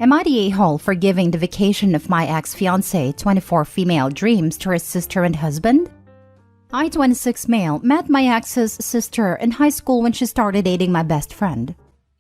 Am I the a-hole for giving the vacation of my ex-fiancé 24 female dreams to her sister and husband? I, 26 male, met my ex's sister in high school when she started dating my best friend.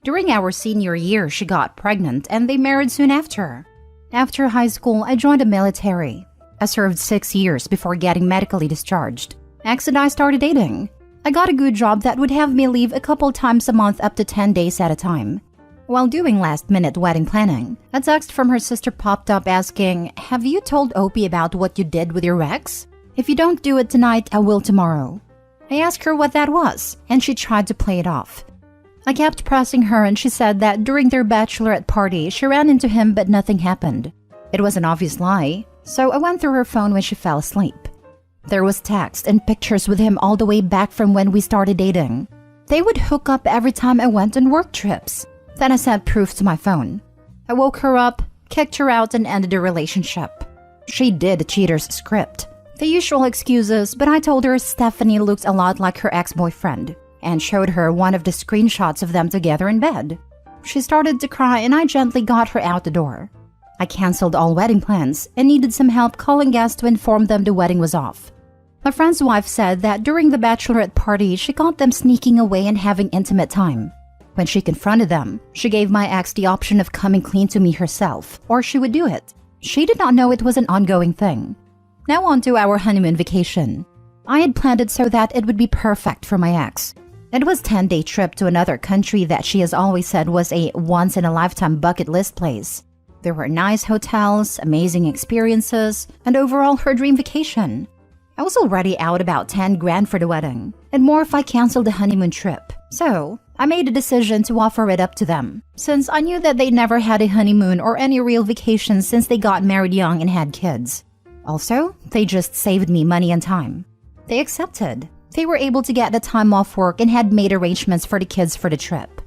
During our senior year, she got pregnant and they married soon after. After high school, I joined the military. I served 6 years before getting medically discharged. Ex and I started dating. I got a good job that would have me leave a couple times a month up to 10 days at a time. While doing last-minute wedding planning, a text from her sister popped up asking, "Have you told Opie about what you did with your ex? If you don't do it tonight, I will tomorrow." I asked her what that was, and she tried to play it off. I kept pressing her and she said that during their bachelorette party, she ran into him but nothing happened. It was an obvious lie, so I went through her phone when she fell asleep. There was text and pictures with him all the way back from when we started dating. They would hook up every time I went on work trips. Then I sent proof to my phone. I woke her up, kicked her out, and ended the relationship. She did the cheater's script. The usual excuses, but I told her Stephanie looked a lot like her ex-boyfriend and showed her one of the screenshots of them together in bed. She started to cry and I gently got her out the door. I canceled all wedding plans and needed some help calling guests to inform them the wedding was off. My friend's wife said that during the bachelorette party, she caught them sneaking away and having intimate time. When she confronted them, she gave my ex the option of coming clean to me herself, or she would do it. She did not know it was an ongoing thing. Now on to our honeymoon vacation. I had planned it so that it would be perfect for my ex. It was a 10-day trip to another country that she has always said was a once-in-a-lifetime bucket list place. There were nice hotels, amazing experiences, and overall her dream vacation. I was already out about 10 grand for the wedding, and more if I canceled the honeymoon trip. So, I made a decision to offer it up to them, since I knew that they never had a honeymoon or any real vacation since they got married young and had kids. Also, they just saved me money and time. They accepted. They were able to get the time off work and had made arrangements for the kids for the trip.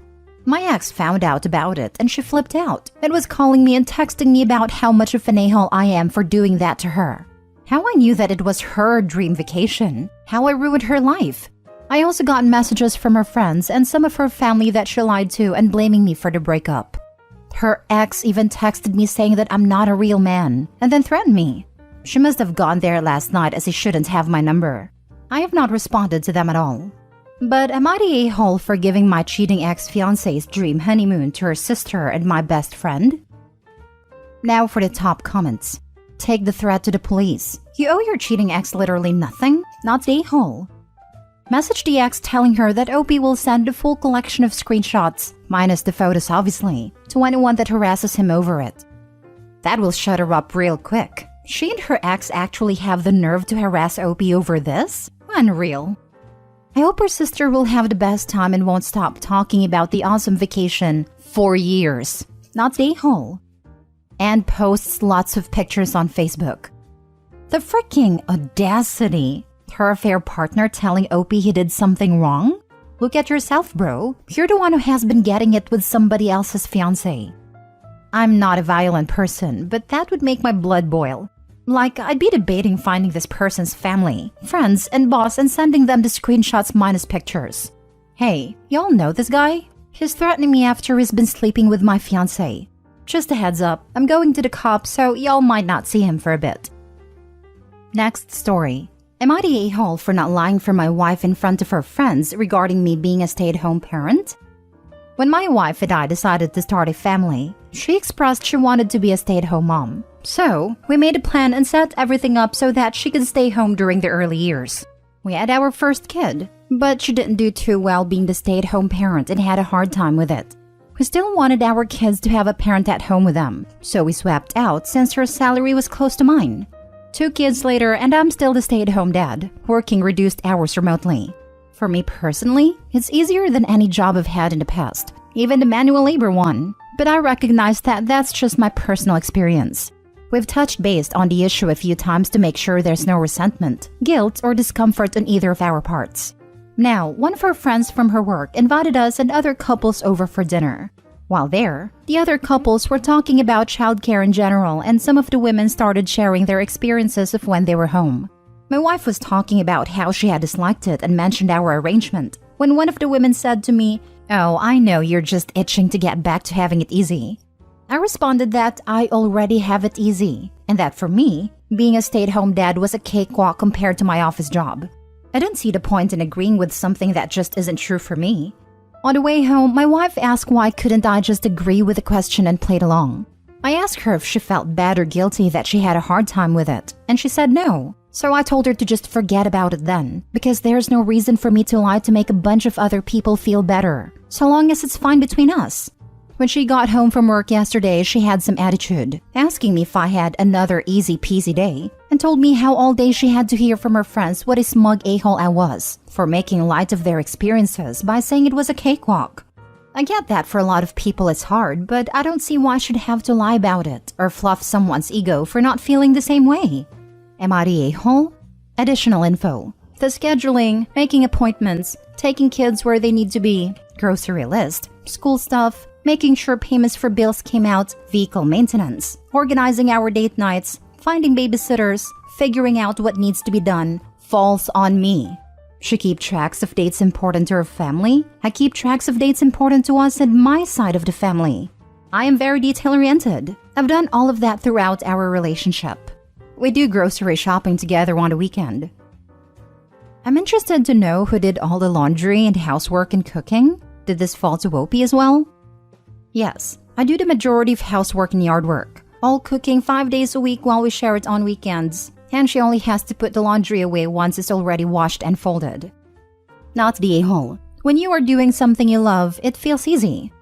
My ex found out about it and she flipped out and was calling me and texting me about how much of an a-hole I am for doing that to her. How I knew that it was her dream vacation. How I ruined her life. I also got messages from her friends and some of her family that she lied to and blaming me for the breakup. Her ex even texted me saying that I'm not a real man and then threatened me. She must have gone there last night as he shouldn't have my number. I have not responded to them at all. But am I the a-hole for giving my cheating ex-fiancé's dream honeymoon to her sister and my best friend? Now for the top comments. Take the threat to the police. You owe your cheating ex literally nothing, not the a-hole. Message the ex telling her that Opie will send the full collection of screenshots, minus the photos obviously, to anyone that harasses him over it. That will shut her up real quick. She and her ex actually have the nerve to harass Opie over this? Unreal. I hope her sister will have the best time and won't stop talking about the awesome vacation for years, not the a-hole. And posts lots of pictures on Facebook. The freaking audacity. Her affair partner telling Opie he did something wrong? Look at yourself, bro. You're the one who has been getting it with somebody else's fiancé. I'm not a violent person, but that would make my blood boil. Like, I'd be debating finding this person's family, friends, and boss and sending them the screenshots minus pictures. Hey, y'all know this guy? He's threatening me after he's been sleeping with my fiancé. Just a heads up, I'm going to the cops, so y'all might not see him for a bit. Next story. Am I the a-hole for not lying for my wife in front of her friends regarding me being a stay-at-home parent? When my wife and I decided to start a family, she expressed she wanted to be a stay-at-home mom. So, we made a plan and set everything up so that she could stay home during the early years. We had our first kid, but she didn't do too well being the stay-at-home parent and had a hard time with it. We still wanted our kids to have a parent at home with them, so we swapped out since her salary was close to mine. 2 kids later and I'm still the stay-at-home dad, working reduced hours remotely. For me personally, it's easier than any job I've had in the past, even the manual labor one, but I recognize that that's just my personal experience. We've touched base on the issue a few times to make sure there's no resentment, guilt, or discomfort on either of our parts. Now, one of her friends from her work invited us and other couples over for dinner. While there, the other couples were talking about childcare in general and some of the women started sharing their experiences of when they were home. My wife was talking about how she had disliked it and mentioned our arrangement, when one of the women said to me, "Oh, I know you're just itching to get back to having it easy." I responded that I already have it easy, and that for me, being a stay-at-home dad was a cakewalk compared to my office job. I didn't see the point in agreeing with something that just isn't true for me. On the way home, my wife asked why couldn't I just agree with the question and played along. I asked her if she felt bad or guilty that she had a hard time with it, and she said no. So I told her to just forget about it then, because there's no reason for me to lie to make a bunch of other people feel better, so long as it's fine between us. When she got home from work yesterday, she had some attitude, asking me if I had another easy-peasy day, and told me how all day she had to hear from her friends what a smug a-hole I was for making light of their experiences by saying it was a cakewalk. I get that for a lot of people it's hard, but I don't see why I should have to lie about it or fluff someone's ego for not feeling the same way. Am I the a-hole? Additional info. The scheduling, making appointments, taking kids where they need to be, grocery list, school stuff, making sure payments for bills came out, vehicle maintenance, organizing our date nights, finding babysitters, figuring out what needs to be done, falls on me. She keeps tracks of dates important to her family. I keep tracks of dates important to us and my side of the family. I am very detail-oriented. I've done all of that throughout our relationship. We do grocery shopping together on the weekend. I'm interested to know who did all the laundry and housework and cooking. Did this fall to Opie as well? Yes, I do the majority of housework and yard work, all cooking 5 days a week while we share it on weekends, and she only has to put the laundry away once it's already washed and folded. Not the a-hole. When you are doing something you love, it feels easy.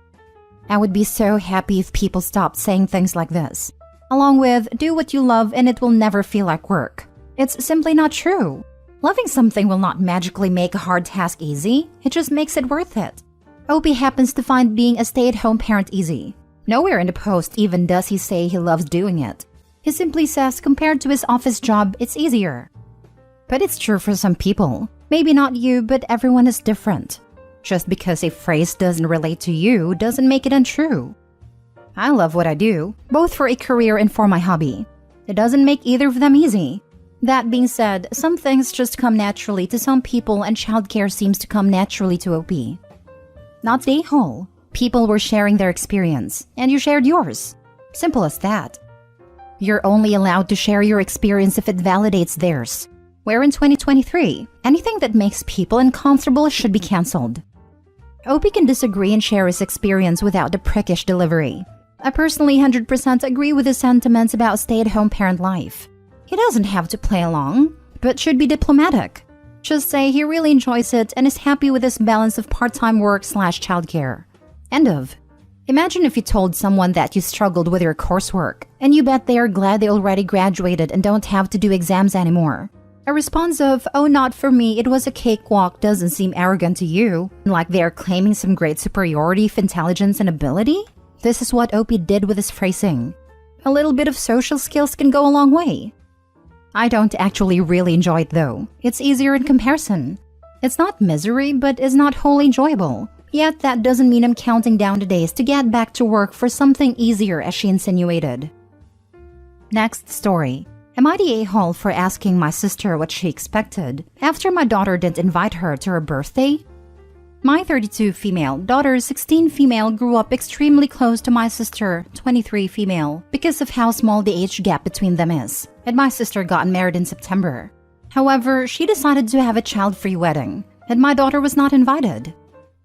I would be so happy if people stopped saying things like this, along with do what you love and it will never feel like work. It's simply not true. Loving something will not magically make a hard task easy, it just makes it worth it. Opie happens to find being a stay-at-home parent easy. Nowhere in the post even does he say he loves doing it. He simply says compared to his office job, it's easier. But it's true for some people. Maybe not you, but everyone is different. Just because a phrase doesn't relate to you doesn't make it untrue. I love what I do, both for a career and for my hobby. It doesn't make either of them easy. That being said, some things just come naturally to some people and childcare seems to come naturally to Opie. Not the a-hole. People were sharing their experience, and you shared yours. Simple as that. You're only allowed to share your experience if it validates theirs. We're in 2023. Anything that makes people uncomfortable should be cancelled. Opie can disagree and share his experience without the prickish delivery. I personally 100% agree with his sentiments about stay-at-home parent life. He doesn't have to play along, but should be diplomatic. Just say he really enjoys it and is happy with this balance of part-time work/childcare. End of. Imagine if you told someone that you struggled with your coursework, and you bet they are glad they already graduated and don't have to do exams anymore. A response of, oh, not for me, it was a cakewalk doesn't seem arrogant to you, like they are claiming some great superiority of intelligence and ability? This is what Opie did with his phrasing. A little bit of social skills can go a long way. I don't actually really enjoy it though. It's easier in comparison. It's not misery, but is not wholly enjoyable. Yet that doesn't mean I'm counting down the days to get back to work for something easier, as she insinuated. Next story. Am I the a-hole for asking my sister what she expected after my daughter didn't invite her to her birthday? My 32 female daughter, 16 female, grew up extremely close to my sister, 23 female, because of how small the age gap between them is, and my sister got married in September. However, she decided to have a child-free wedding, and my daughter was not invited.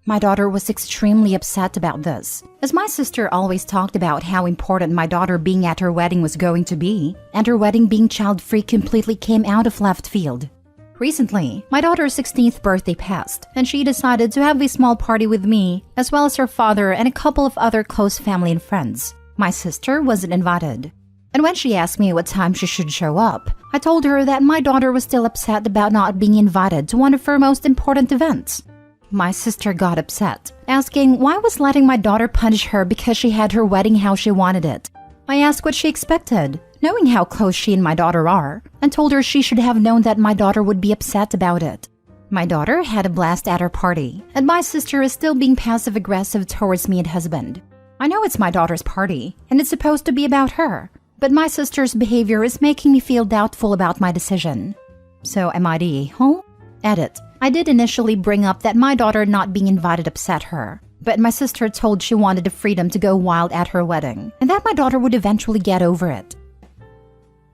My daughter was extremely upset about this, as my sister always talked about how important my daughter being at her wedding was going to be, and her wedding being child-free completely came out of left field. Recently, my daughter's 16th birthday passed, and she decided to have a small party with me, as well as her father and a couple of other close family and friends. My sister wasn't invited. And when she asked me what time she should show up, I told her that my daughter was still upset about not being invited to one of her most important events. My sister got upset, asking why I was letting my daughter punish her because she had her wedding how she wanted it. I asked what she expected, knowing how close she and my daughter are, and told her she should have known that my daughter would be upset about it. My daughter had a blast at her party, and my sister is still being passive-aggressive towards me and husband. I know it's my daughter's party, and it's supposed to be about her, but my sister's behavior is making me feel doubtful about my decision. So am I the a-hole? Edit. I did initially bring up that my daughter not being invited upset her. But my sister told she wanted the freedom to go wild at her wedding, and that my daughter would eventually get over it.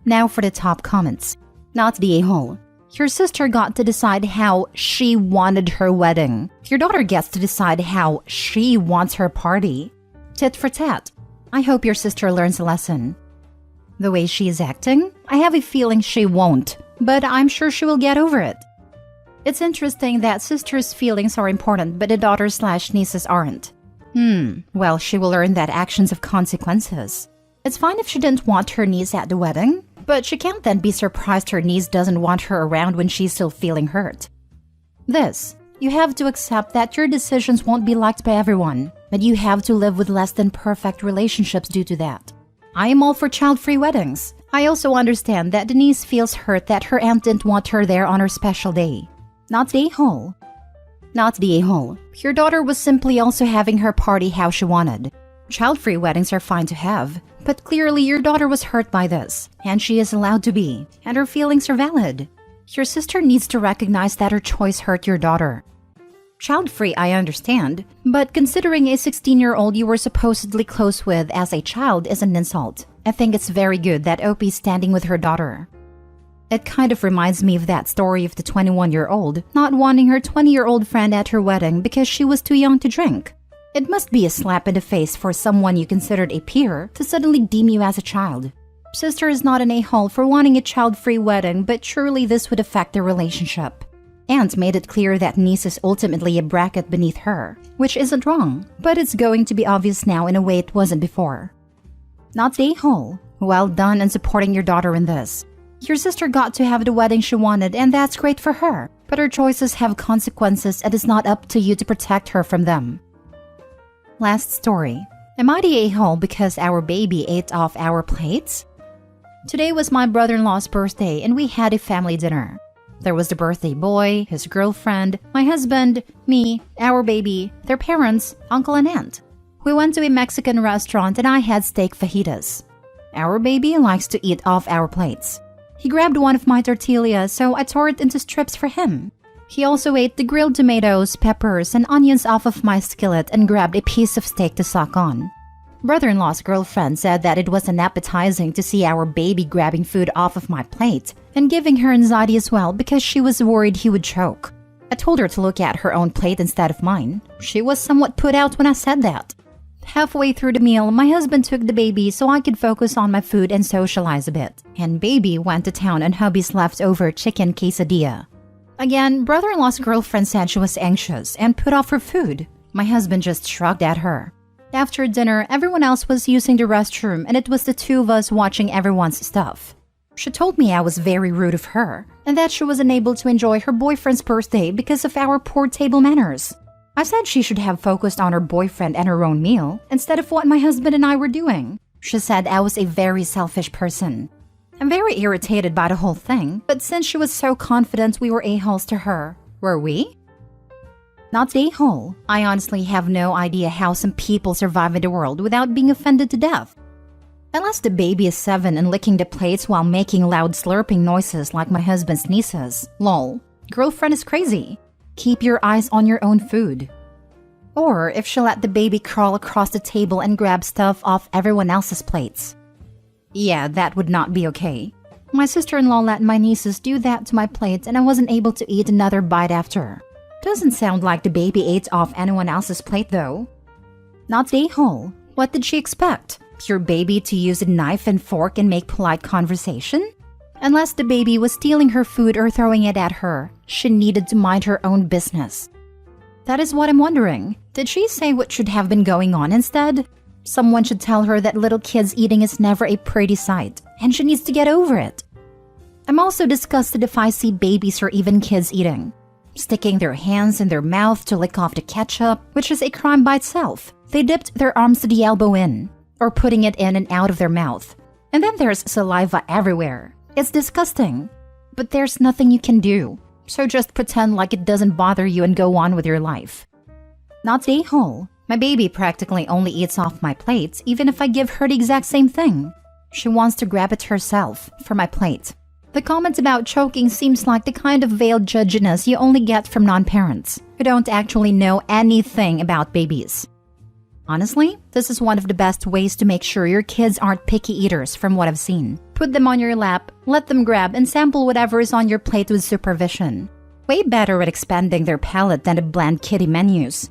Now for the top comments. Not the a-hole. Your sister got to decide how she wanted her wedding. Your daughter gets to decide how she wants her party. Tit for tat. I hope your sister learns a lesson. The way she is acting, I have a feeling she won't, but I'm sure she will get over it. It's interesting that sister's feelings are important, but the daughter/nieces aren't. Well, she will learn that actions have consequences. It's fine if she didn't want her niece at the wedding, but she can't then be surprised her niece doesn't want her around when she's still feeling hurt. You have to accept that your decisions won't be liked by everyone, but you have to live with less than perfect relationships due to that. I am all for child-free weddings. I also understand that Denise feels hurt that her aunt didn't want her there on her special day. Not the a-hole. Not the a-hole. Your daughter was simply also having her party how she wanted. Child-free weddings are fine to have, but clearly your daughter was hurt by this, and she is allowed to be, and her feelings are valid. Your sister needs to recognize that her choice hurt your daughter. Child-free, I understand, but considering a 16-year-old you were supposedly close with as a child is an insult. I think it's very good that Opie's standing with her daughter. It kind of reminds me of that story of the 21-year-old not wanting her 20-year-old friend at her wedding because she was too young to drink. It must be a slap in the face for someone you considered a peer to suddenly deem you as a child. Sister is not an a-hole for wanting a child-free wedding, but surely this would affect their relationship. Aunt made it clear that niece is ultimately a bracket beneath her, which isn't wrong, but it's going to be obvious now in a way it wasn't before. Not the a-hole. Well done in supporting your daughter in this. Your sister got to have the wedding she wanted, and that's great for her, but her choices have consequences and it's not up to you to protect her from them. Last story. Am I the a-hole because our baby ate off our plates? Today was my brother-in-law's birthday and we had a family dinner. There was the birthday boy, his girlfriend, my husband, me, our baby, their parents, uncle and aunt. We went to a Mexican restaurant and I had steak fajitas. Our baby likes to eat off our plates. He grabbed one of my tortillas, so I tore it into strips for him. He also ate the grilled tomatoes, peppers, and onions off of my skillet and grabbed a piece of steak to suck on. Brother-in-law's girlfriend said that it was unappetizing to see our baby grabbing food off of my plate and giving her anxiety as well because she was worried he would choke. I told her to look at her own plate instead of mine. She was somewhat put out when I said that. Halfway through the meal, my husband took the baby so I could focus on my food and socialize a bit, and baby went to town on hubby's leftover chicken quesadilla. Again, brother-in-law's girlfriend said she was anxious and put off her food. My husband just shrugged at her. After dinner, everyone else was using the restroom and it was the two of us watching everyone's stuff. She told me I was very rude of her and that she was unable to enjoy her boyfriend's birthday because of our poor table manners. I said she should have focused on her boyfriend and her own meal instead of what my husband and I were doing. She said I was a very selfish person. I'm very irritated by the whole thing, but since she was so confident we were a-holes to her, were we? Not a-hole. I honestly have no idea how some people survive in the world without being offended to death. Unless the baby is 7 and licking the plates while making loud slurping noises like my husband's nieces. Lol. Girlfriend is crazy. Keep your eyes on your own food. Or if she let the baby crawl across the table and grab stuff off everyone else's plates. Yeah, that would not be okay. My sister-in-law let my nieces do that to my plate and I wasn't able to eat another bite after. Doesn't sound like the baby ate off anyone else's plate though. Not the a-hole. What did she expect? Your baby to use a knife and fork and make polite conversation? Unless the baby was stealing her food or throwing it at her, she needed to mind her own business. That is what I'm wondering. Did she say what should have been going on instead? Someone should tell her that little kids eating is never a pretty sight, and she needs to get over it. I'm also disgusted if I see babies or even kids eating. Sticking their hands in their mouth to lick off the ketchup, which is a crime by itself. They dipped their arms to the elbow in, or putting it in and out of their mouth. And then there's saliva everywhere. It's disgusting. But there's nothing you can do. So just pretend like it doesn't bother you and go on with your life. Not the a-hole. My baby practically only eats off my plate, even if I give her the exact same thing. She wants to grab it herself, from my plate. The comments about choking seems like the kind of veiled judginess you only get from non-parents who don't actually know anything about babies. Honestly, this is one of the best ways to make sure your kids aren't picky eaters from what I've seen. Put them on your lap, let them grab and sample whatever is on your plate with supervision. Way better at expanding their palate than the bland kiddie menus.